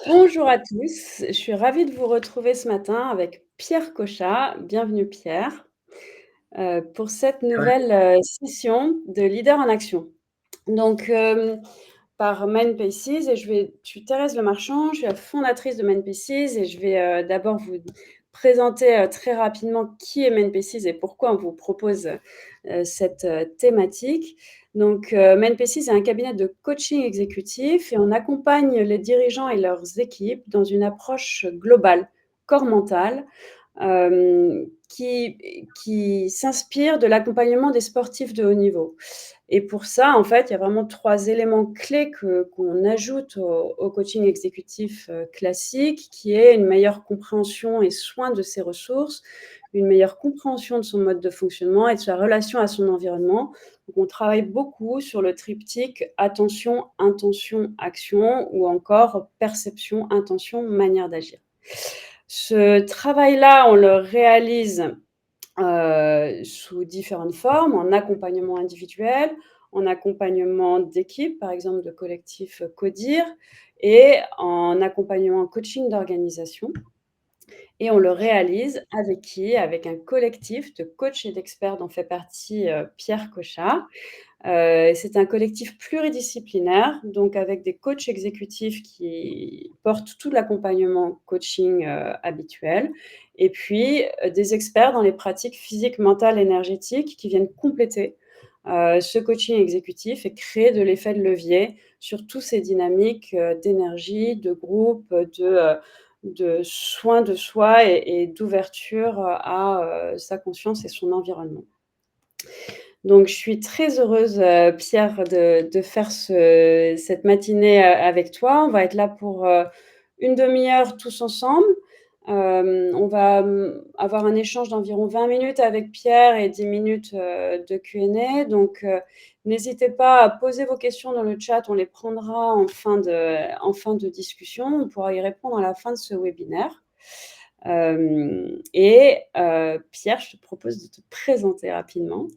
Bonjour à tous, je suis ravie de vous retrouver ce matin avec Pierre Cochat. Bienvenue Pierre, pour cette Ouais, nouvelle, session de Leader en action. Donc, par Mindpaces et je suis Thérèse Lemarchand, je suis la fondatrice de Mindpaces et je vais, d'abord vous présenter, très rapidement qui est Mindpaces et pourquoi on vous propose, cette, thématique. Donc, Mindpaces est un cabinet de coaching exécutif et on accompagne les dirigeants et leurs équipes dans une approche globale, corps mental, qui s'inspire de l'accompagnement des sportifs de haut niveau. Et pour ça, en fait, il y a vraiment 3 éléments clés qu'on ajoute au coaching exécutif, classique, qui est une meilleure compréhension et soin de ses ressources, une meilleure compréhension de son mode de fonctionnement et de sa relation à son environnement. Donc on travaille beaucoup sur le triptyque attention, intention, action ou encore perception, intention, manière d'agir. Ce travail-là, on le réalise sous différentes formes, en accompagnement individuel, en accompagnement d'équipe, par exemple de collectif CODIR, et en accompagnement coaching d'organisation. Et on le réalise avec qui? Avec un collectif de coachs et d'experts dont fait partie Pierre Cochat. C'est un collectif pluridisciplinaire, donc avec des coachs exécutifs qui portent tout l'accompagnement coaching, habituel et puis, des experts dans les pratiques physiques, mentales, énergétiques qui viennent compléter, ce coaching exécutif et créer de l'effet de levier sur tous ces dynamiques, d'énergie, de groupe, de soin de soi et d'ouverture, à, sa conscience et son environnement. Donc je suis très heureuse, Pierre, de faire cette matinée, avec toi. On va être là pour, 1/2 heure tous ensemble. On va, avoir un échange d'environ 20 minutes avec Pierre et 10 minutes, de Q&A. Donc, n'hésitez pas à poser vos questions dans le chat, on les prendra en fin de discussion. On pourra y répondre à la fin de ce webinaire. Pierre, je te propose de te présenter rapidement.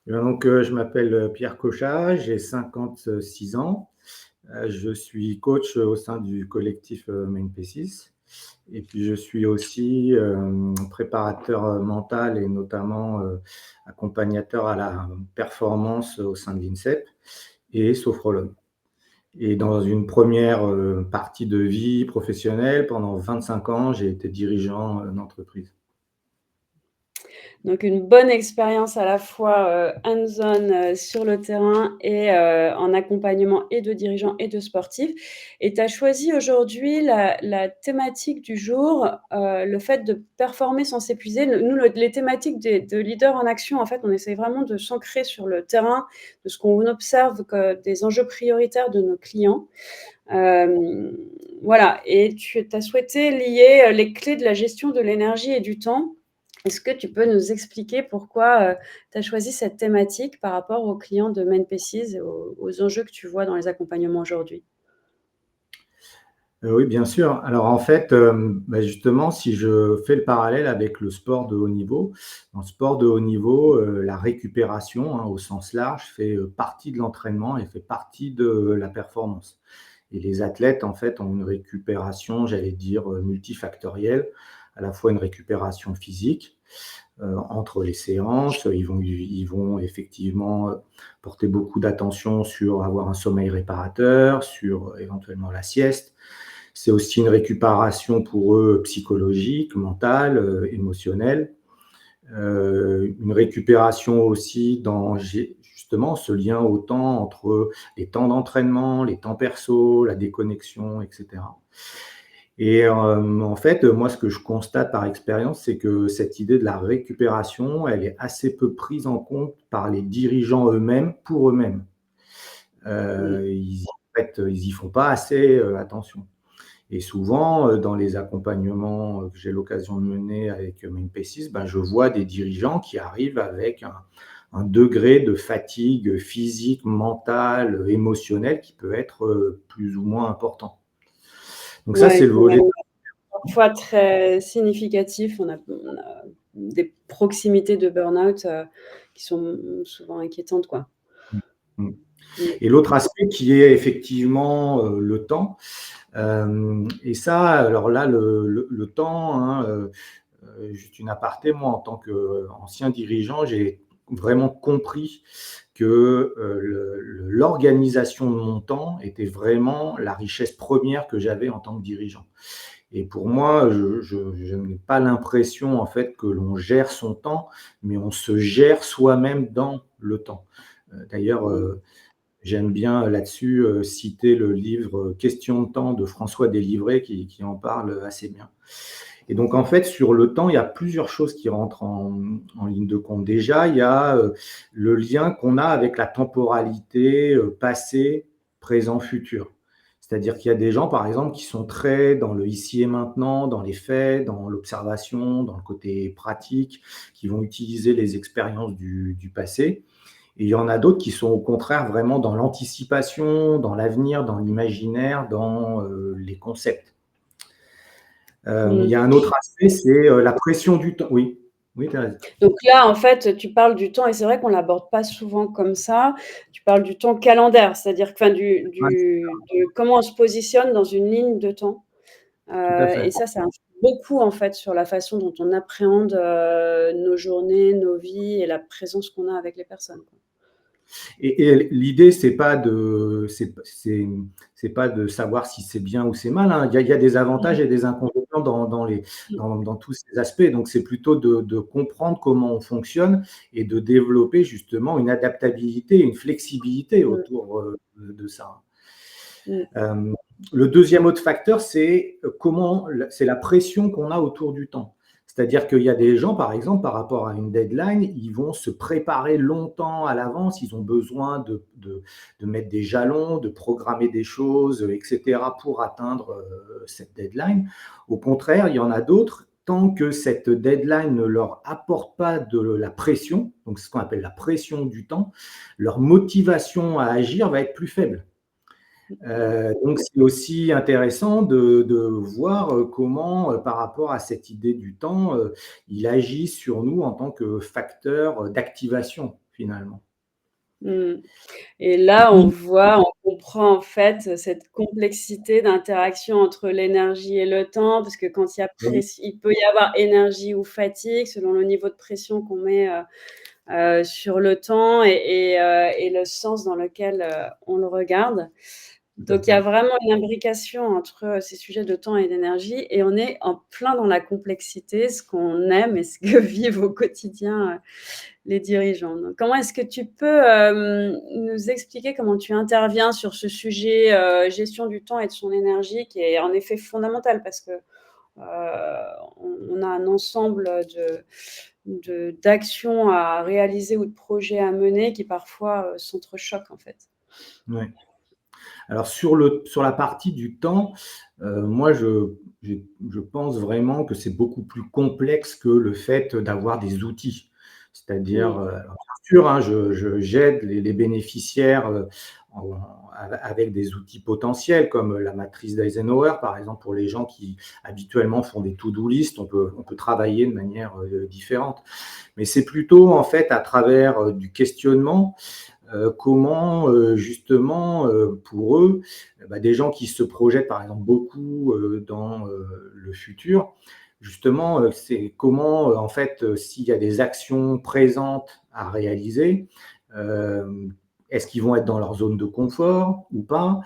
Je m'appelle Pierre Cochat, j'ai 56 ans. Je suis coach au sein du collectif Mindpaces. Et puis, je suis aussi préparateur mental et notamment accompagnateur à la performance au sein de l'INSEP et sophrologue. Et dans une première partie de vie professionnelle, pendant 25 ans, j'ai été dirigeant d'entreprise. Donc une bonne expérience à la fois, hands-on, sur le terrain et en accompagnement et de dirigeants et de sportifs. Et tu as choisi aujourd'hui la thématique du jour, le fait de performer sans s'épuiser. Nous, les thématiques de leaders en action, en fait, on essaie vraiment de s'ancrer sur le terrain, de ce qu'on observe des enjeux prioritaires de nos clients. Hem, voilà, et tu as souhaité lier, les clés de la gestion de l'énergie et du temps. Est-ce que tu peux nous expliquer pourquoi, tu as choisi cette thématique par rapport aux clients de Mindpaces et aux enjeux que tu vois dans les accompagnements aujourd'hui? Oui, bien sûr. Alors en fait, justement, si je fais le parallèle avec le sport de haut niveau, dans le sport de haut niveau, la récupération, hein, au sens large, fait partie de l'entraînement et fait partie de la performance. Et les athlètes, en fait, ont une récupération, j'allais dire, multifactorielle, à la fois une récupération physique, entre les séances, ils vont effectivement, porter beaucoup d'attention sur avoir un sommeil réparateur, sur éventuellement la sieste. C'est aussi une récupération pour eux psychologique, mentale, émotionnelle. Une récupération aussi dans justement ce lien au temps entre les temps d'entraînement, les temps perso, la déconnexion, et cetera. Et en fait, moi, ce que je constate par expérience, c'est que cette idée de la récupération, elle est assez peu prise en compte par les dirigeants eux-mêmes, pour eux-mêmes. Mmh. En fait, ils y font pas assez attention. Et souvent, dans les accompagnements que j'ai l'occasion de mener avec Mindpaces, je vois des dirigeants qui arrivent avec un degré de fatigue physique, mentale, émotionnelle qui peut être plus ou moins important. Donc ça, Ouais, c'est le qui est volet. même parfois très significatif. On a des proximités de burn-out, qui sont souvent inquiétantes, quoi. Mmh. Mmh. Et l'autre aspect qui est effectivement le temps. Et ça, alors là, le temps, hein, juste une aparté, moi, en tant qu'ancien dirigeant, j'ai vraiment compris que l'organisation de mon temps était vraiment la richesse première que j'avais en tant que dirigeant. Et pour moi, je n'ai pas l'impression en fait que l'on gère son temps, mais on se gère soi-même dans le temps. D'ailleurs, Mmh. j'aime bien là-dessus citer le livre Question de temps de François Deslivré qui en parle assez bien. Et donc en fait, sur le temps, il y a plusieurs choses qui rentrent en ligne de compte. Déjà, il y a le lien qu'on a avec la temporalité passé, présent, futur. C'est-à-dire qu'il y a des gens, par exemple, qui sont très dans le ici et maintenant, dans les faits, dans l'observation, dans le côté pratique, qui vont utiliser les expériences du passé. Et il y en a d'autres qui sont au contraire vraiment dans l'anticipation, dans l'avenir, dans l'imaginaire, dans les concepts. Il y a Mmh. un autre aspect, c'est la pression du temps. Oui, oui, Thérèse. Donc là, en fait, tu parles du temps et c'est vrai qu'on l'aborde pas souvent comme ça. Tu parles du temps calendaire, c'est-à-dire que enfin Ouais, de comment on se positionne dans une ligne de temps, tout à fait. et ça influe beaucoup, en fait, sur la façon dont on appréhende, nos journées, nos vies et la présence qu'on a avec les personnes, quoi. Et l'idée, c'est pas de savoir si c'est bien ou c'est mal, hein. Il y a des Mmh avantages et des inconvénients mh. dans tous ces aspects. Donc, c'est plutôt de comprendre comment on fonctionne et de développer justement une adaptabilité, une flexibilité Mmh. autour de ça. Mmh. Euh, le deuxième autre facteur, c'est c'est la pression qu'on a autour du temps. C'est-à-dire qu'il y a des gens, par exemple, par rapport à une deadline, ils vont se préparer longtemps à l'avance, ils ont besoin de mettre des jalons, de programmer des choses, etc., pour atteindre cette deadline. Au contraire, il y en a d'autres, tant que cette deadline ne leur apporte pas de la pression, donc ce qu'on appelle la pression du temps, leur motivation à agir va être plus faible. Donc c'est aussi intéressant de voir comment, par rapport à cette idée du temps, il agit sur nous en tant que facteur d'activation, finalement. Mmh. Et là, on comprend en fait cette complexité d'interaction entre l'énergie et le temps, parce que quand Oui, il peut y avoir énergie ou fatigue selon le niveau de pression qu'on met, sur le temps et le sens dans lequel, on le regarde. tout à Donc il y a fait. vraiment une imbrication entre, ces sujets de temps et d'énergie et on est en plein dans la complexité, ce qu'on aime et ce que vivent au quotidien, les dirigeants. Donc comment est-ce que tu peux, nous expliquer comment tu interviens sur ce sujet, gestion du temps et de son énergie qui est en effet fondamental parce que, on a un ensemble d'actions à réaliser ou de projets à mener qui parfois, s'entrechoquent en fait. Ouais. Alors sur la partie du temps, moi je pense vraiment que c'est beaucoup plus complexe que le fait d'avoir des outils. C'est-à-dire, Mmh. alors bien sûr, hein, j'aide les bénéficiaires, avec des outils potentiels comme la matrice d'Eisenhower, par exemple, pour les gens qui habituellement font des to-do list, on peut travailler de manière, différente. Mais c'est plutôt en fait à travers, du questionnement, comment justement pour eux, bah, des gens qui se projettent par exemple beaucoup dans le futur, justement, c'est comment en fait s'il y a des actions présentes à réaliser, euh, est-ce qu'ils vont être dans leur zone de confort ou pas?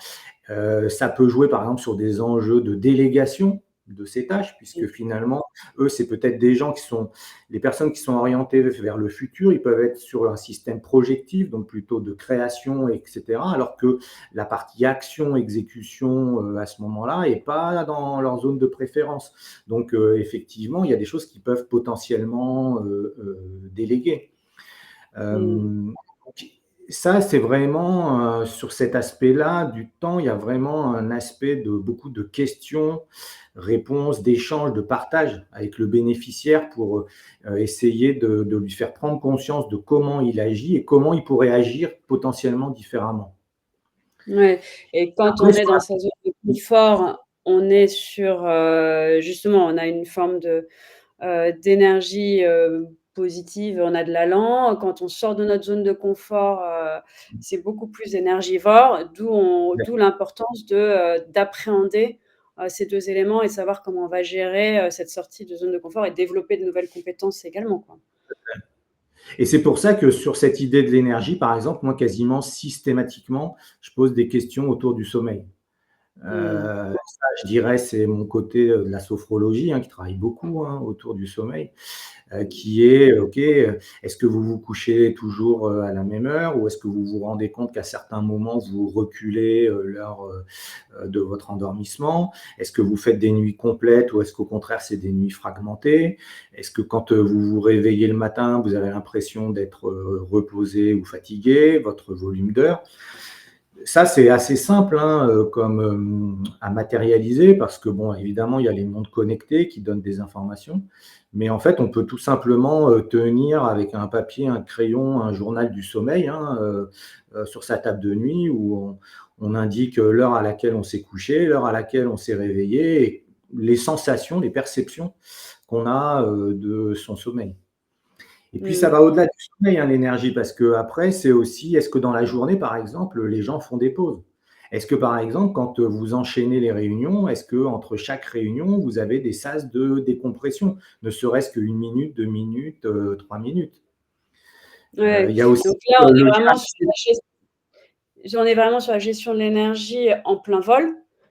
Ça peut jouer par exemple sur des enjeux de délégation de ces tâches, puisque Mmh. finalement, eux, c'est peut-être des gens qui sont, les personnes qui sont orientées vers le futur, ils peuvent être sur un système projectif, donc plutôt de création, etc. Alors que la partie action, exécution, à ce moment-là, n'est pas dans leur zone de préférence. Donc, effectivement, il y a des choses qui peuvent potentiellement déléguer. Mmh. Donc, ça, c'est vraiment sur cet aspect-là du temps, il y a vraiment un aspect de beaucoup de questions, réponses, d'échanges, de partage avec le bénéficiaire pour essayer de lui faire prendre conscience de comment il agit et comment il pourrait agir potentiellement différemment. Ouais et quand Après, on est sur dans la sa zone de confort, on est sur, justement, on a une forme de, d'énergie, positive, on a de l'allant. Quand on sort de notre zone de confort, c'est beaucoup plus énergivore, d'où l'importance d'appréhender, ces 2 éléments et savoir comment on va gérer, cette sortie de zone de confort et développer de nouvelles compétences également, quoi. Et c'est pour ça que sur cette idée de l'énergie, par exemple, moi, quasiment systématiquement, je pose des questions autour du sommeil. Mmh. Ça, je dirais, c'est mon côté, de la sophrologie, qui travaille beaucoup, autour du sommeil. Qui est, OK, est-ce que vous vous couchez toujours, à la même heure ou est-ce que vous vous rendez compte qu'à certains moments, vous reculez, l'heure, de votre endormissement? Est-ce que vous faites des nuits complètes ou est-ce qu'au contraire, c'est des nuits fragmentées? Est-ce que quand, vous vous réveillez le matin, vous avez l'impression d'être, reposé ou fatigué? Votre volume d'heures? Ça, c'est assez simple, comme, à matérialiser parce que bon, évidemment, il y a les montres connectées qui donnent des informations. Mais en fait, on peut tout simplement, tenir avec un papier, un crayon, un journal du sommeil, sur sa table de nuit où on indique, l'heure à laquelle on s'est couché, l'heure à laquelle on s'est réveillé et les sensations, les perceptions qu'on a, de son sommeil. Et puis ça Mmh. va au-delà du sommeil, l'énergie, parce qu'après, c'est aussi, est-ce que dans la journée, par exemple, les gens font des pauses? Est-ce que, par exemple, quand vous enchaînez les réunions, est-ce qu'entre chaque réunion, vous avez des sas de décompression? Ne serait-ce qu'1 minute, 2 minutes, 3 minutes. Ouais, Il y a aussi donc là, le lien. on est vraiment sur la gestion de l'énergie en plein vol,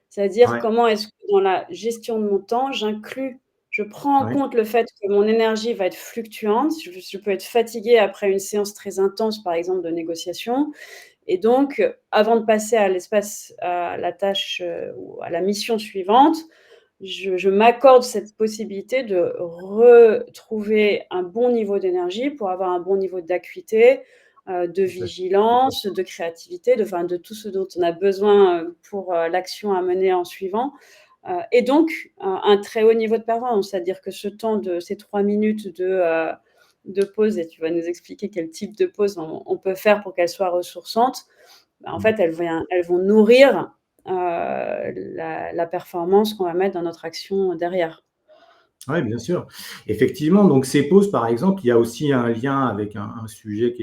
c'est-à-dire Ouais, comment est-ce que dans la gestion de mon temps, je prends en ouais, compte le fait que mon énergie va être fluctuante. Je peux être fatiguée après une séance très intense, par exemple, de négociation et donc avant de passer à la tâche, ou à la mission suivante, je m'accorde cette possibilité de retrouver un bon niveau d'énergie pour avoir un bon niveau d'acuité, de tout à fait. vigilance, de créativité, de tout ce dont on a besoin, pour, l'action à mener en suivant, et donc un très haut niveau de performance. C'est-à-dire que ce temps de ces 3 minutes de pause et tu vas nous expliquer quel type de pause on peut faire pour qu'elle soit ressourçante. Bah, en Mmh. fait, elles vont nourrir, la performance qu'on va mettre dans notre action derrière. Ouais, bien sûr. Effectivement, donc ces pauses, par exemple, il y a aussi un lien avec un sujet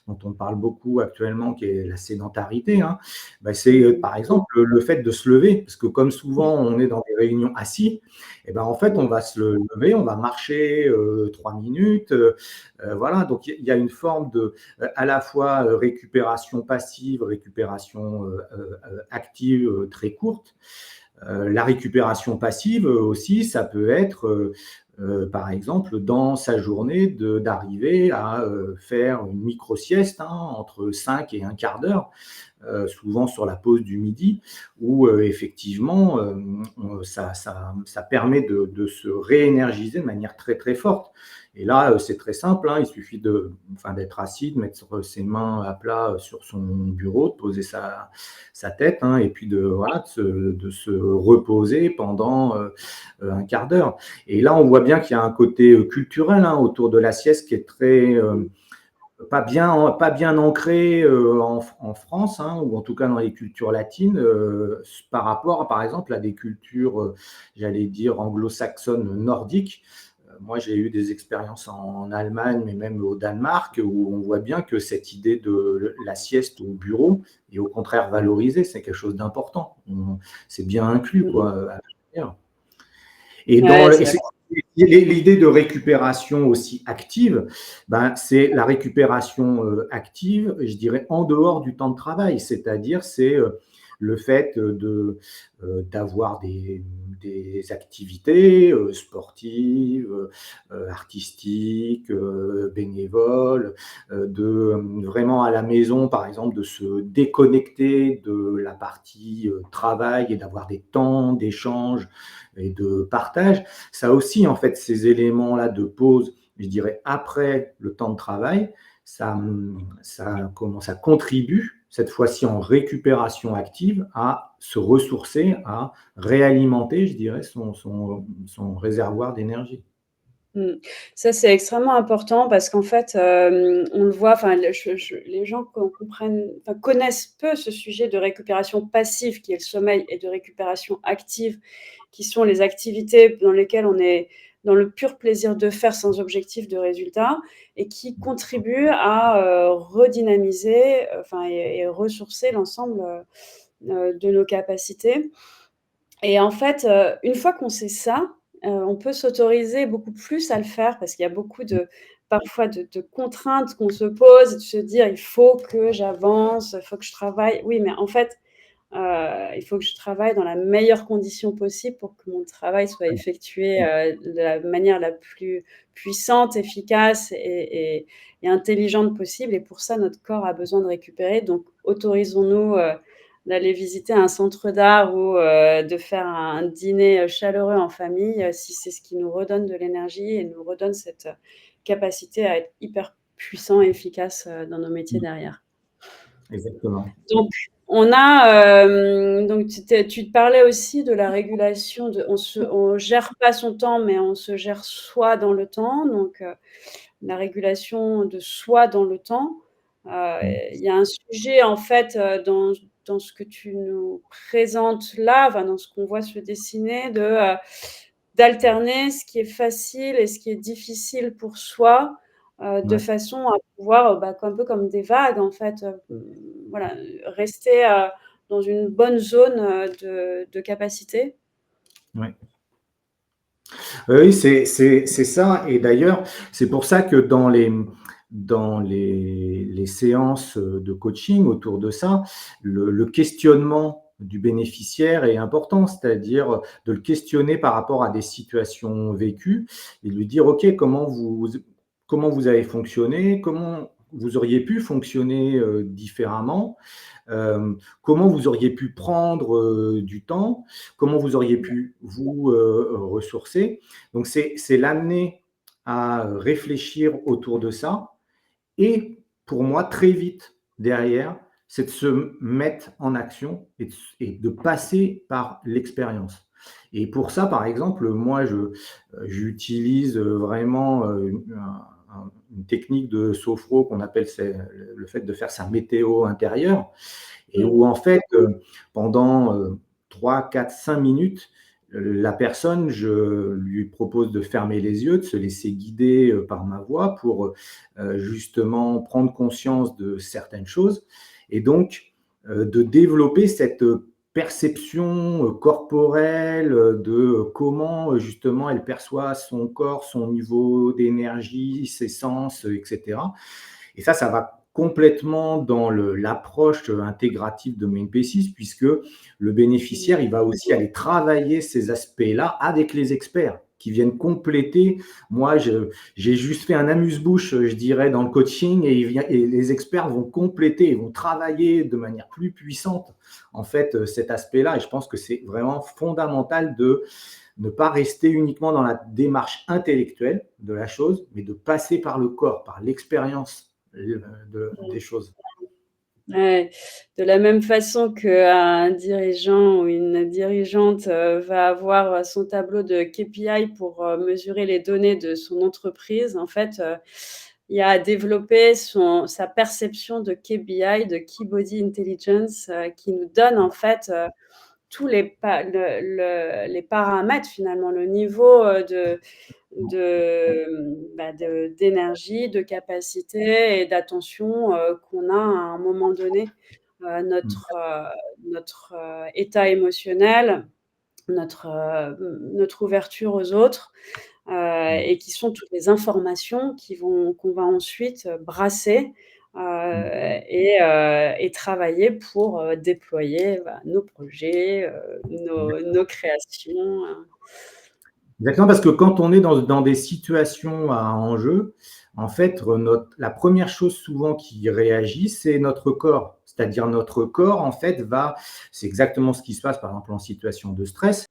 dont on parle beaucoup actuellement, qui est la sédentarité, hein. Bah, c'est, Mmh. par exemple, le fait de se lever, parce que comme souvent on est dans des réunions assis et ben, en fait, on Mmh. va se lever, on va marcher, 3 minutes, voilà. Donc il y a une forme de, à la fois, récupération passive, récupération, active, très courte. La récupération passive, aussi, ça peut être, par exemple, dans sa journée d'arriver à, faire une micro-sieste, entre 5 et un quart d'heure, souvent sur la pause du midi où, effectivement, ça permet de se réénergiser de manière très, très forte. Et là, c'est très simple, il suffit d'être assis, de mettre ses mains à plat, sur son bureau, de poser sa tête, et puis voilà, de se reposer pendant, un quart d'heure. Et là, on voit bien qu'il y a un côté, culturel, autour de la sieste qui est très, pas bien ancré, en France, ou en tout cas dans les cultures latines, par rapport, par exemple, à des cultures, j'allais dire anglo-saxonnes nordiques. Moi, j'ai eu des expériences en Allemagne, mais même au Danemark, où on voit bien que cette idée de la sieste au bureau est au contraire valorisée, c'est quelque chose d'important. C'est bien inclus, Mmh mh. quoi, à l'intérieur. Et Ouais, c'est l'idée de récupération aussi active, ben, c'est la récupération, active, je dirais, en dehors du temps de travail. C'est-à-dire, c'est, le fait d'avoir des activités, sportives, artistiques, bénévoles, vraiment à la maison, par exemple, de se déconnecter de la partie, travail et d'avoir des temps d'échange et de partage. Ça aussi, en fait, ces éléments-là de pause, je dirais, après le temps de travail, ça contribue, cette fois-ci en récupération active, à se ressourcer, à réalimenter, je dirais, son réservoir d'énergie. Mmh. Ça, c'est extrêmement important parce qu'en fait, on le voit, enfin, le je les gens connaissent peu ce sujet de récupération passive qui est le sommeil et de récupération active qui sont les activités dans lesquelles on est dans le pur plaisir de faire sans objectif de résultat et qui contribue à redynamiser, enfin et ressourcer l'ensemble, de nos capacités. Et en fait, une fois qu'on sait ça, on peut s'autoriser beaucoup plus à le faire parce qu'il y a beaucoup de parfois de contraintes qu'on se pose, de se dire: «Il faut que j'avance, il faut que je travaille». Oui, mais en fait, il faut que je travaille dans la meilleure condition possible pour que mon travail soit effectué, de la manière la plus puissante, efficace et intelligente possible et pour ça, notre corps a besoin de récupérer donc autorisons-nous, d'aller visiter un centre d'art ou de faire un dîner, chaleureux en famille, si c'est ce qui nous redonne de l'énergie et nous redonne cette, capacité à être hyper puissant et efficace, dans nos métiers derrière. Exactement. Donc on a, donc tu te parlais aussi de la régulation de on gère pas son temps, mais on se gère soi dans le temps, donc la régulation de soi dans le temps. Mmh. Il y a un sujet en fait, dans ce que tu nous présentes là, enfin dans ce qu'on voit se dessiner d'alterner ce qui est facile et ce qui est difficile pour soi, de Ouais. façon à pouvoir, bah, un peu comme des vagues en fait, voilà, rester, dans une bonne zone, de capacité. Ouais. Oui, c'est ça et d'ailleurs, c'est pour ça que dans les séances, de coaching autour de ça, le questionnement du bénéficiaire est important. C'est-à-dire, de le questionner par rapport à des situations vécues et lui dire: «OK, comment vous avez fonctionné? Comment vous auriez pu fonctionner, différemment? Comment vous auriez pu prendre, du temps? Comment vous auriez pu vous, ressourcer?» Donc c'est l'amener à réfléchir autour de ça et pour moi, très vite derrière, c'est de se mettre en action et de passer par l'expérience. Et pour ça, par exemple, moi, j'utilise, vraiment, une technique de sophro qu'on appelle c'est le fait de faire sa météo intérieure et Mmh. où en fait, pendant, 3, 4, 5 minutes, la personne, je lui propose de fermer les yeux, de se laisser guider, par ma voix pour, justement prendre conscience de certaines choses et donc, de développer cette, perception, corporelle, de comment, justement elle perçoit son corps, son niveau d'énergie, ses sens, et cetera. Et ça va complètement dans l'approche intégrative de MainPay6 puisque le bénéficiaire, il va aussi aller travailler ces aspects-là avec les experts qui viennent compléter. Moi, j'ai juste fait un amuse-bouche, je dirais, dans le coaching et les experts vont compléter, ils vont travailler de manière plus puissante, en fait, cet aspect-là. Et je pense que c'est vraiment fondamental de ne pas rester uniquement dans la démarche intellectuelle de la chose, mais de passer par le corps, par l'expérience des choses. Ouais, de la même façon qu'un dirigeant ou une dirigeante, va avoir, son tableau de KPI pour, mesurer les données de son entreprise, en fait, il y a à développer sa perception de KPI, de Key Body Intelligence, qui nous donne en fait, tous les paramètres finalement, le niveau, d'énergie, de capacité et d'attention, qu'on a à un moment donné. Mmh. Notre état émotionnel, notre ouverture aux autres, Mmh. et qui sont toutes les informations qu'on va ensuite, brasser, Mmh. et travailler pour, déployer, nos projets, nos créations, Exactement, parce que quand on est dans des situations à enjeu, en fait, la première chose souvent qui réagit, c'est notre corps. C'est-à-dire notre corps, en fait, c'est exactement ce qui se passe, par exemple, en situation de stress.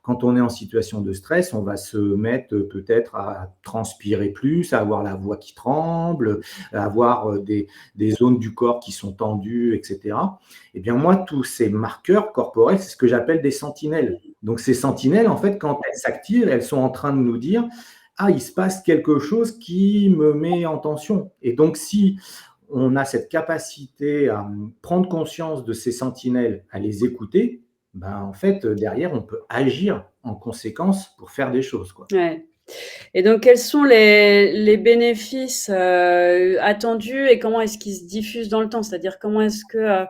Quand on est en situation de stress, on va se mettre peut-être à transpirer plus, à avoir la voix qui tremble, à avoir des zones du corps qui sont tendues, etc. Eh bien, moi, tous ces marqueurs corporels, c'est ce que j'appelle des sentinelles. Donc, ces sentinelles, en fait, quand elles s'activent, elles sont en train de nous dire: «Ah, il se passe quelque chose qui me met en tension». Et donc, si on a cette capacité à prendre conscience de ces sentinelles, à les écouter, en fait, derrière, on peut agir en conséquence pour faire des choses, quoi. Ouais. Et donc quels sont les bénéfices, attendus et comment est-ce qu'ils se diffusent dans le temps? C'est-à-dire comment est-ce que,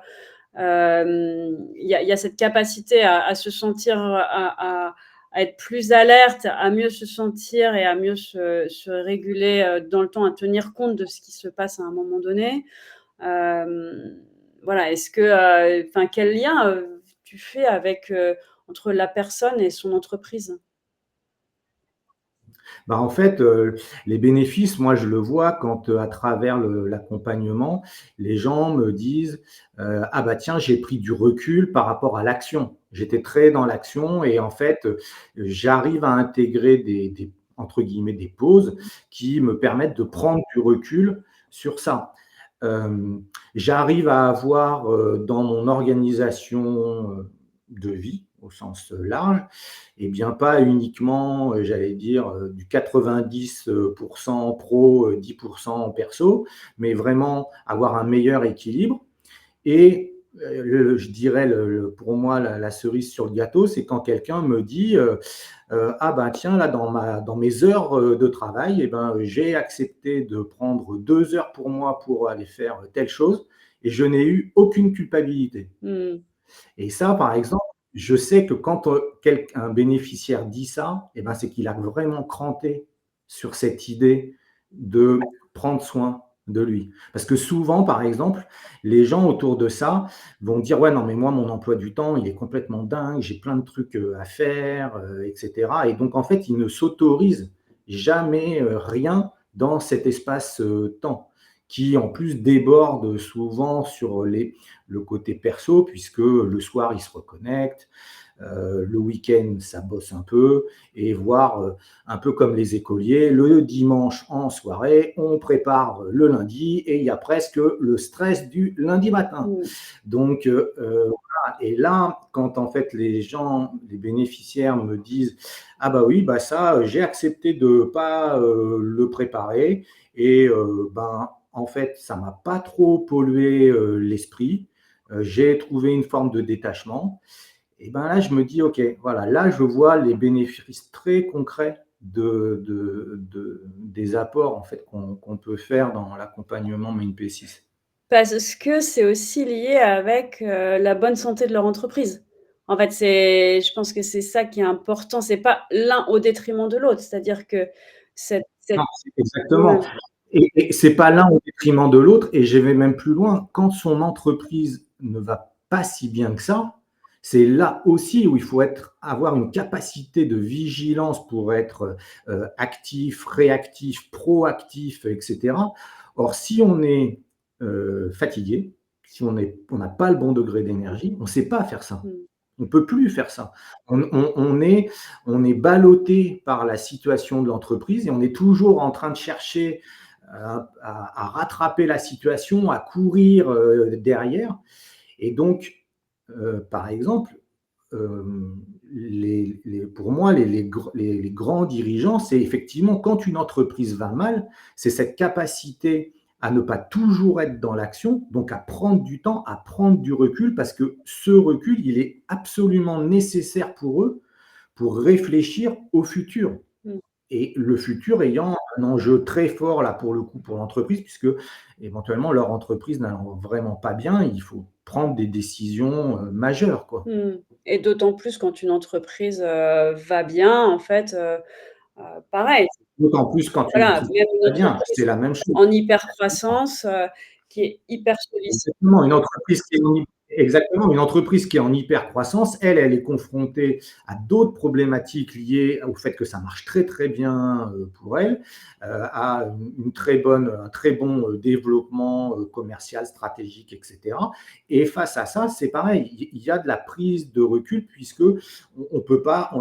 il y a cette capacité à se sentir, à être plus alerte, à mieux se sentir et à mieux se réguler, dans le temps, à tenir compte de ce qui se passe à un moment donné. Hem, voilà, est-ce que, enfin, quel lien, tu fais avec, entre la personne et son entreprise? En fait, les bénéfices, moi, je le vois quand, à travers l'accompagnement, les gens me disent, «Ah bah tiens, j'ai pris du recul par rapport à l'action. J'étais très dans l'action et en fait, j'arrive à intégrer des entre guillemets «des pauses» qui me permettent de prendre du recul sur ça». J'arrive à avoir, dans mon organisation, de vie au sens large, et bien pas uniquement, j'allais dire, du 90 pro, 10 perso, mais vraiment avoir un meilleur équilibre. Et je dirais pour moi la cerise sur le gâteau, c'est quand quelqu'un me dit, «Ah ben tiens là dans mes heures, de travail et ben, j'ai accepté de prendre 2 heures pour moi pour aller faire telle chose et je n'ai eu aucune culpabilité». Mmh. Et ça, par exemple, je sais que quand, un bénéficiaire dit ça, et ben, c'est qu'il a vraiment cranté sur cette idée de prendre soin de lui. Parce que souvent, par exemple, les gens autour de ça vont dire: «Ouais, non, mais moi, mon emploi du temps, il est complètement dingue, j'ai plein de trucs, à faire, et cetera», et donc en fait, ils ne s'autorisent jamais, rien dans cet espace, temps qui, en plus, déborde souvent sur le côté perso, puisque le soir, ils se reconnectent, le week-end, ça bosse un peu, et voire un peu comme les écoliers, le dimanche en soirée, on prépare le lundi et il y a presque le stress du lundi matin. Mmh. Donc, voilà. Et là, quand en fait les gens, les bénéficiaires me disent: «Ah bah oui, bah ça, j'ai accepté de pas le préparer et ben, en fait, ça m'a pas trop pollué l'esprit. J'ai trouvé une forme de détachement». Et ben là, je me dis: «OK, voilà, là, je vois les bénéfices très concrets des apports, en fait, qu'on peut faire dans l'accompagnement MindP6». Parce que c'est aussi lié avec, la bonne santé de leur entreprise. En fait, je pense que c'est ça qui est important, c'est pas l'un au détriment de l'autre. C'est-à-dire que Non, cette c'est exactement. ouais. Et c'est pas l'un au détriment de l'autre, et je vais même plus loin. Quand son entreprise ne va pas si bien que ça, c'est là aussi où il faut avoir une capacité de vigilance pour être, actif, réactif, proactif, et cetera. Or, si on est, fatigué, si on n'a pas le bon degré d'énergie, on ne sait pas faire ça. Mmh. On peut plus faire ça. On est ballotté par la situation de l'entreprise et on est toujours en train de chercher à rattraper la situation, à courir derrière. Et donc, par exemple, pour moi, les grands dirigeants, c'est effectivement quand une entreprise va mal, c'est cette capacité à ne pas toujours être dans l'action, donc à prendre du temps, à prendre du recul, parce que ce recul, il est absolument nécessaire pour eux pour réfléchir au futur. Mmh. Et le futur ayant un enjeu très fort là pour le coup pour l'entreprise, puisque éventuellement leur entreprise n'allant vraiment pas bien, il faut prendre des décisions majeures, quoi. Mmh. Et d'autant plus quand une entreprise, va bien, en fait, pareil, D'autant plus quand une voilà, entreprise même une va bien, entreprise c'est la même chose. en hyper croissance, qui est hyper sollicitée. Exactement, une entreprise qui est en hyper croissance, elle est confrontée à d'autres problématiques liées au fait que ça marche très, très bien, pour elle, à un très bon, développement, commercial, stratégique, et cetera. Et face à ça, c'est pareil, il y a de la prise de recul puisque on peut pas,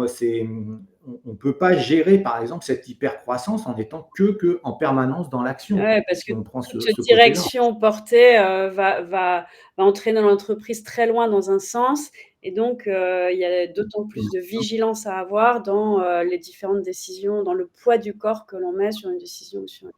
on peut pas gérer, par exemple, cette hyper croissance en étant que en permanence dans l'action, Ouais, parce que si on prend ce toute côté-là. direction portée, va entraîner l'entreprise très loin dans un sens et donc il y a d'autant plus de vigilance à avoir dans, les différentes décisions, dans le poids du corps que l'on met sur une décision ou sur une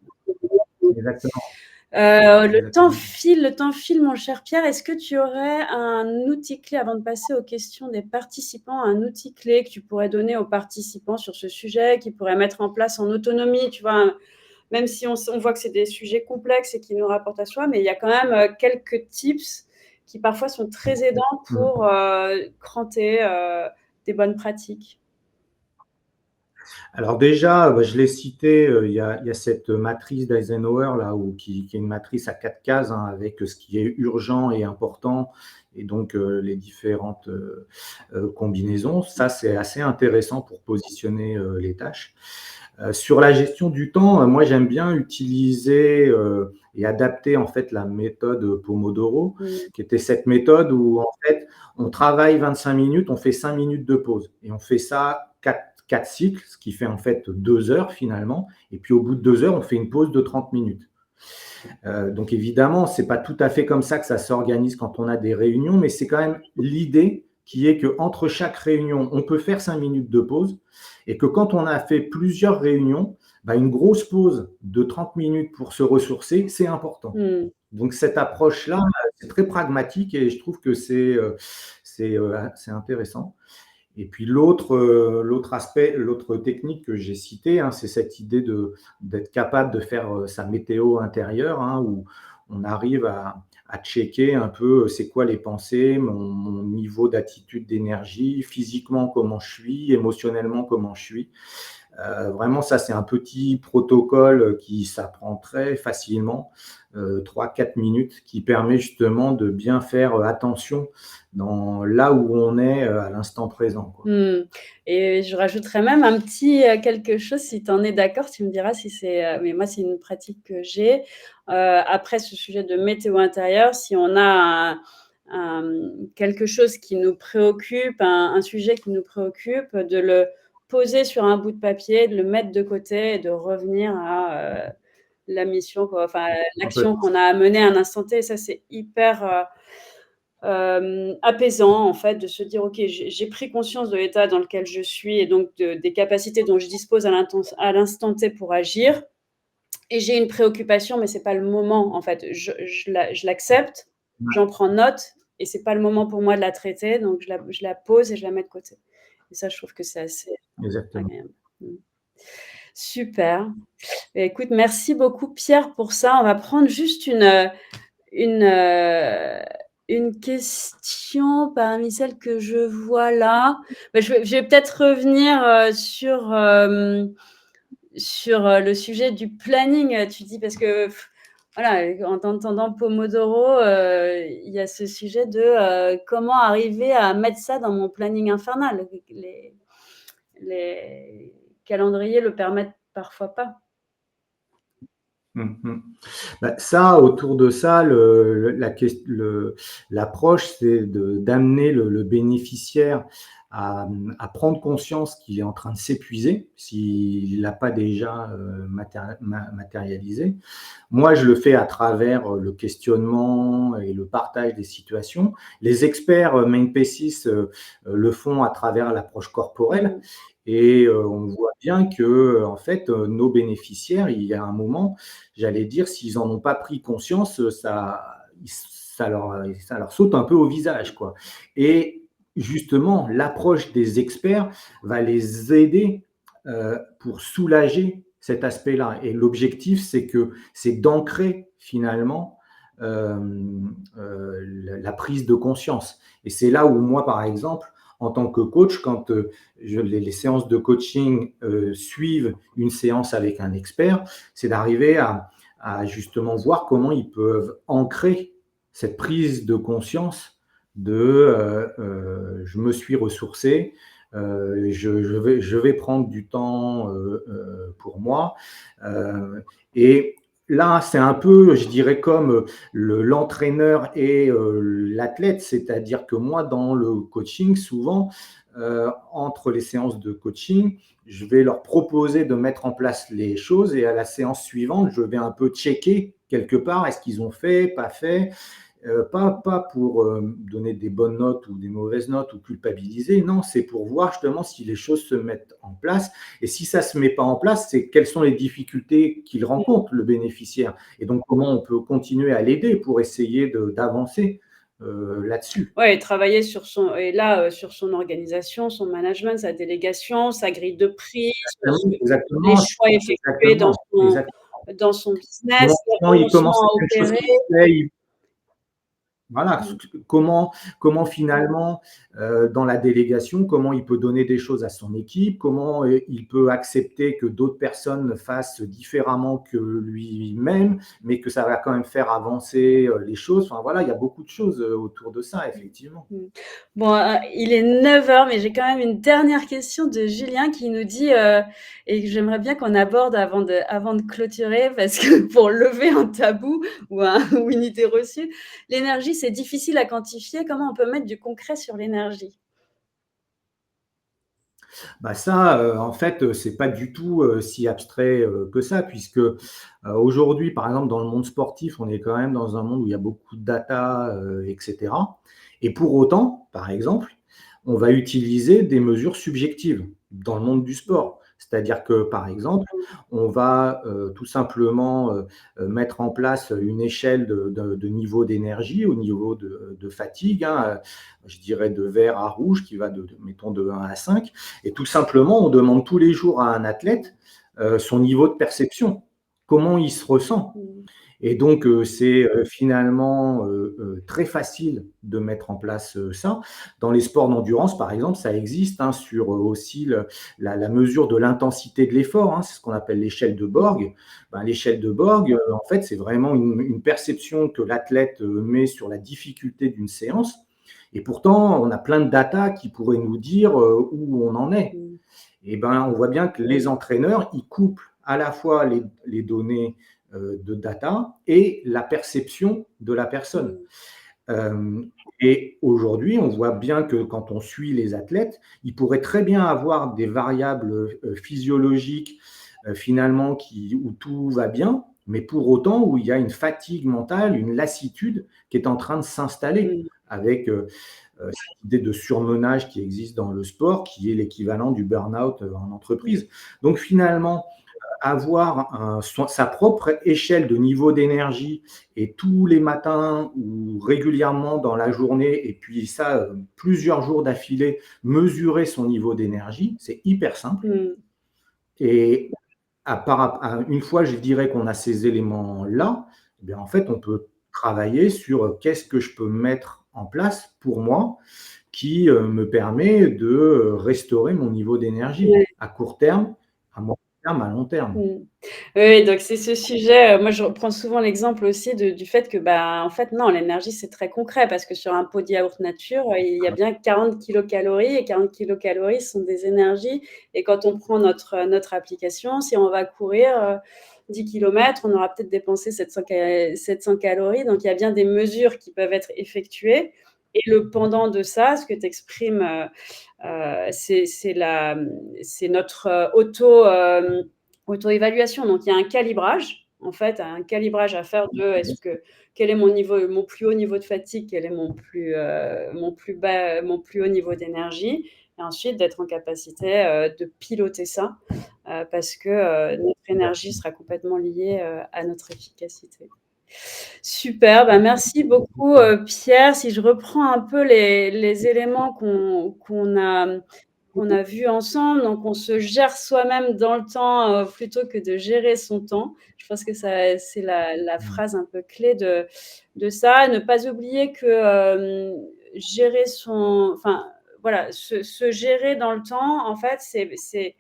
autre. Exactement. Exactement. Le temps file, mon cher Pierre. Est-ce que tu aurais un outil clé avant de passer aux questions des participants, un outil clé que tu pourrais donner aux participants sur ce sujet, qu'ils pourraient mettre en place en autonomie, tu vois, même si on voit que c'est des sujets complexes et qui nous rapportent à soi, mais il y a quand même quelques tips qui parfois sont très aidants Mm. pour cranter des bonnes pratiques. Alors déjà, bah, je l'ai cité, il y a cette matrice d'Eisenhower là, qui est une matrice à 4 cases, hein, avec ce qui est urgent et important, et donc les différentes combinaisons. Ça, c'est assez intéressant pour positionner les tâches. Sur la gestion du temps, moi j'aime bien utiliser et adapter en fait la méthode Pomodoro, Mm. qui était cette méthode où en fait on travaille 25 minutes, on fait 5 minutes de pause, et on fait ça 4 cycles, ce qui fait en fait 2 heures finalement, et puis au bout de 2 heures, on fait une pause de 30 minutes. Donc évidemment, c'est pas tout à fait comme ça que ça s'organise quand on a des réunions, mais c'est quand même l'idée qui est qu'entre chaque réunion, on peut faire 5 minutes de pause, et que quand on a fait plusieurs réunions, bah, une grosse pause de 30 minutes pour se ressourcer, c'est important. Mm. Donc cette approche-là, c'est très pragmatique, et je trouve que c'est intéressant. Et puis l'autre aspect, l'autre technique que j'ai citée, hein, c'est cette idée d'être capable de faire sa météo intérieure, hein, où on arrive à checker un peu c'est quoi les pensées, mon niveau d'attitude, d'énergie, physiquement comment je suis, émotionnellement comment je suis. Vraiment, ça, c'est un petit protocole qui s'apprend très facilement, 3-4 minutes, qui permet justement de bien faire attention dans là où on est à l'instant présent, quoi. Mm. Et je rajouterais même un petit quelque chose, si tu en es d'accord, tu me diras si c'est... mais moi, c'est une pratique que j'ai. Après ce sujet de météo intérieure, si on a quelque chose qui nous préoccupe, un sujet qui nous préoccupe, de le poser sur un bout de papier, de le mettre de côté et de revenir à la mission, quoi, enfin, l'action Complètement. qu'on a à mener à un instant T. Et ça, c'est hyper apaisant, en fait, de se dire, OK, j'ai pris conscience de l'état dans lequel je suis et donc des capacités dont je dispose à l'instant T pour agir. Et j'ai une préoccupation, mais c'est pas le moment, en fait. Je l'accepte, j'en prends note, et c'est pas le moment pour moi de la traiter, donc je la pose et je la mets de côté. Et ça, je trouve que c'est assez Exactement. agréable. Mm. Super. Écoute, merci beaucoup, Pierre, pour ça. On va prendre juste une, euh, une question parmi celles que je vois là. Je vais peut-être revenir sur le sujet du planning. Tu dis, parce que voilà, en t'entendant Pomodoro, il y a ce sujet de comment arriver à mettre ça dans mon planning infernal. Les calendriers le permettent parfois pas. Mmh. Bah, ça, autour de ça, l'approche, c'est d'amener le bénéficiaire à prendre conscience qu'il est en train de s'épuiser, s'il l'a pas déjà matérialisé. Moi, je le fais à travers le questionnement et le partage des situations. Les experts Mind Paces le font à travers l'approche corporelle, Mm. et on voit bien que en fait, nos bénéficiaires, il y a un moment, j'allais dire, s'ils en ont pas pris conscience, ça leur saute un peu au visage, quoi. Et justement, l'approche des experts va les aider pour soulager cet aspect-là. Et l'objectif, c'est d'ancrer finalement la prise de conscience. Et c'est là où moi, par exemple, en tant que coach, quand les séances de coaching suivent une séance avec un expert, c'est d'arriver à justement voir comment ils peuvent ancrer cette prise de conscience de je me suis ressourcé, je vais prendre du temps pour moi. Et là, c'est un peu, je dirais, comme l'entraîneur et l'athlète, c'est-à-dire que moi, dans le coaching, souvent, entre les séances de coaching, je vais leur proposer de mettre en place les choses, et à la séance suivante, je vais un peu checker quelque part, est-ce qu'ils ont fait, pas fait. pas pour donner des bonnes notes ou des mauvaises notes ou culpabiliser, non, c'est pour voir justement si les choses se mettent en place. Et si ça ne se met pas en place, c'est quelles sont les difficultés qu'il rencontre, le bénéficiaire. Et donc, comment on peut continuer à l'aider pour essayer d'avancer là-dessus. Ouais, et travailler sur son organisation, son management, sa délégation, sa grille de prix, Exactement, les exactement, choix effectués exactement, exactement. dans son Comment, business, les comment renoncements c'est à quelque chose opérer. qui fait, voilà, Mmh. comment finalement, dans la délégation, comment il peut donner des choses à son équipe, comment, il peut accepter que d'autres personnes fassent différemment que lui-même, mais que ça va quand même faire avancer, les choses. Enfin voilà, il y a beaucoup de choses, autour de ça, effectivement. Mmh. Bon, il est 9 heures, mais j'ai quand même une dernière question de Julien qui nous dit, et que j'aimerais bien qu'on aborde avant de clôturer, parce que pour lever un tabou ou une idée reçue, l'énergie, c'est difficile à quantifier. Comment on peut mettre du concret sur l'énergie? Bah ça, en fait, c'est pas du tout, si abstrait, que ça puisque, aujourd'hui, par exemple, dans le monde sportif, on est quand même dans un monde où il y a beaucoup de data, et cetera et pour autant, par exemple, on va utiliser des mesures subjectives dans le monde du Mmh. sport. C'est-à-dire que, par exemple, on va, tout simplement, mettre en place une échelle de niveau d'énergie, au niveau de fatigue, hein, je dirais de vert à rouge qui va mettons de 1 à 5 et tout simplement, on demande tous les jours à un athlète son niveau de perception, comment il se ressent. Mmh. Et donc, c'est finalement très facile de mettre en place ça. Dans les sports d'endurance, par exemple, ça existe hein, sur aussi la mesure de l'intensité de l'effort. Hein, c'est ce qu'on appelle l'échelle de Borg. Ben, l'échelle de Borg, en fait, c'est vraiment une perception que l'athlète met sur la difficulté d'une séance. Et pourtant, on a plein de data qui pourraient nous dire où on en est. Mmh. Et ben, on voit bien que les entraîneurs, ils couplent à la fois les données de data et la perception de la personne. Mmh. Euh, et aujourd'hui, on voit bien que quand on suit les athlètes, ils pourraient très bien avoir des variables physiologiques finalement où tout va bien, mais pour autant où il y a une fatigue mentale, une lassitude qui est en train de s'installer Mmh. avec cette idée de surmenage qui existe dans le sport, qui est l'équivalent du burn-out en Mmh. entreprise. Donc finalement, avoir sa propre échelle de niveau d'énergie et tous les matins ou régulièrement dans la journée, et puis ça, plusieurs jours d'affilée, mesurer son niveau d'énergie, c'est hyper simple. Mmh. Et une fois, je dirais qu'on a ces éléments-là, eh bien, en fait, on peut travailler sur qu'est-ce que je peux mettre en place pour moi qui me permet de restaurer mon niveau d'énergie Ouais. à court terme, à moyen terme, à long terme. Mmh. Oui, donc c'est ce sujet, moi je reprends souvent l'exemple aussi du fait que, bah, en fait non, l'énergie c'est très concret parce que sur un pot de yaourt nature, il y a bien 40 kilocalories et 40 kilocalories sont des énergies et quand on prend notre application, si on va courir, 10 kilomètres, on aura peut-être dépensé 700 calories, donc il y a bien des mesures qui peuvent être effectuées et le pendant de ça, ce que tu exprimes, c'est notre, auto-évaluation. Donc il y a un calibrage, en fait, un calibrage à faire de quel est mon plus haut niveau de fatigue, quel est mon plus haut niveau d'énergie et ensuite d'être en capacité, de piloter ça, parce que, notre énergie sera complètement liée, à notre efficacité. Super, bah, merci beaucoup, Pierre. Si je reprends un peu les éléments qu'on a vus ensemble, donc on se gère soi-même dans le temps, plutôt que de gérer son temps. Je pense que ça c'est la Mmh. phrase un peu clé de ça. Ne pas oublier que, gérer son enfin, voilà, se gérer dans le temps, en fait, c'est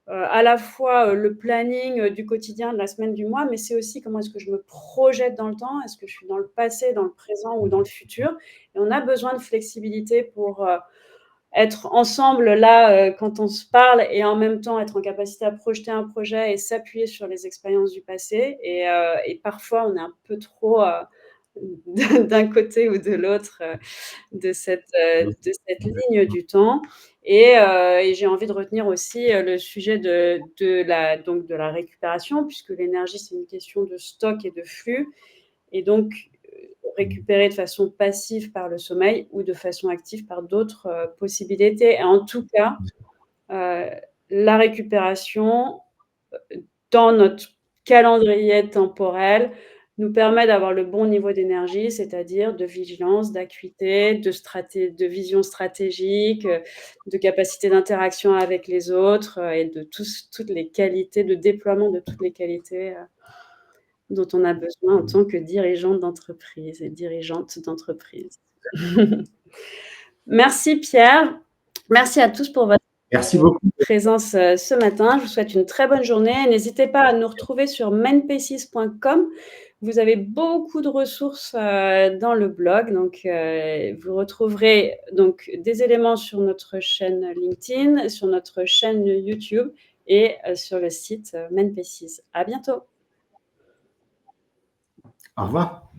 à la fois, le planning, du quotidien, de la semaine, du mois, mais c'est aussi comment est-ce que je me projette dans le temps? Est-ce que je suis dans le passé, dans le présent ou dans le futur? Et on a besoin de flexibilité pour, être ensemble là, quand on se parle et en même temps être en capacité à projeter un projet et s'appuyer sur les expériences du passé et parfois on est un peu trop, d'un côté ou de l'autre, de cette ligne du temps et j'ai envie de retenir aussi, le sujet de la récupération puisque l'énergie, c'est une question de stock et de flux et donc récupérer de façon passive par le sommeil ou de façon active par d'autres, possibilités. Et en tout cas, heu, la récupération, dans notre calendrier temporel, nous permet d'avoir le bon niveau d'énergie, c'est-à-dire de vigilance, d'acuité, de vision stratégique, de capacité d'interaction avec les autres, et de toutes les qualités, de déploiement de toutes les qualités, dont on a besoin en tant que dirigeante d'entreprise et dirigeante d'entreprise. Merci Pierre, merci à tous pour votre Merci beaucoup. présence, ce matin. Je vous souhaite une très bonne journée. N'hésitez pas à nous retrouver sur mindpaces.com. Vous avez beaucoup de ressources, dans le blog, donc vous retrouverez donc des éléments sur notre chaîne LinkedIn, sur notre chaîne YouTube et sur le site, Mindpaces. À bientôt. Au revoir.